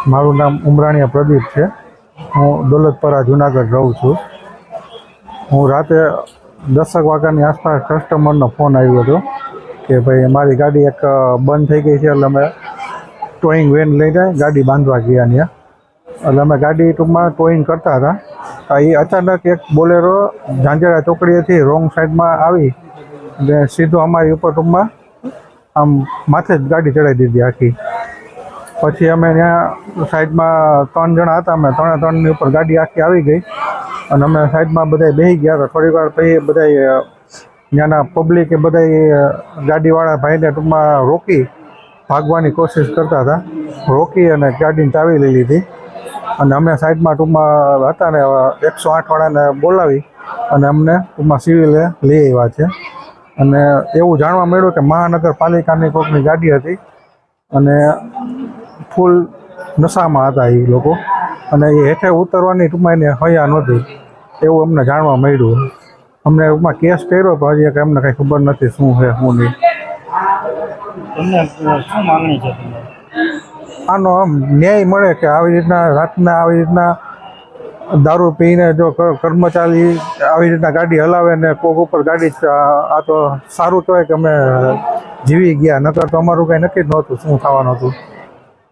મારું નામ ઉમરાણીયા પ્રદીપ છે. હું દોલતપરા જુનાગઢ રહું છું. હું રાતે 10 વાગ્યાની આસપાસ કસ્ટમરનો ફોન આવ્યો હતો કે ભાઈ અમારી ગાડી એક બંધ થઈ ગઈ છે, એટલે અમે ટોઈંગ વેન લઈને ગાડી બાંધવા ગયા ત્યાં. એટલે અમે ગાડી ટૂંકમાં ટોઈંગ કરતા હતા. એ અચાનક એક બોલેરો ઝાંઝરા ચોકડીએથી રોંગ સાઈડમાં આવી અને સીધો અમારી ઉપર ટૂંકમાં આમ માથે જ ગાડી ચડાવી દીધી આખી. પછી અમે ત્યાં સાઈડમાં 3 જણા હતા, અમે 3ની ઉપર ગાડી આખી આવી ગઈ અને અમે સાઈડમાં બધા બેસી ગયા. તો થોડી વાર પછી બધા ત્યાંના પબ્લિકે બધા ગાડીવાળા ભાઈને ટૂંકમાં રોકી ભાગવાની કોશિશ કરતા હતા. રોકી અને ગાડીની ચાવી લઈ લીધી અને અમે સાઈડમાં ટૂંકમાં હતા ને 108 વાળાને બોલાવી અને અમને ટૂંકમાં સિવિલે લઈ આવ્યા છે. અને એવું જાણવા મળ્યું કે મહાનગરપાલિકાની કોઈકની ગાડી હતી અને ફૂલ નશામાં હતા એ લોકો, અને એ હેઠે ઉતરવાની ટૂંકમાં એને હૈયા નહોતી એવું અમને જાણવા મળ્યું. અમને ટૂંકમાં કેસ કર્યો પણ હજી કે અમને કંઈ ખબર નથી શું છે શું નહીં. તમને શું માંગણી છે? આનો આમ ન્યાય મળે કે આવી રીતના રાતના આવી રીતના દારૂ પીને જો કર્મચારી આવી રીતના ગાડી હલાવે ને કોક ઉપર ગાડી, આ તો સારું કહેવાય કે અમે જીવી ગયા, નકર તો અમારું કંઈ નક્કી જ નહોતું શું થવાનું હતું.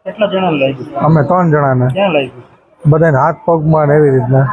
કેટલા જણા લાગ્યું? અમે 3 જણાને. ક્યાં લાગ્યું? બધાને હાથ પગમાં ને એવી રીતના.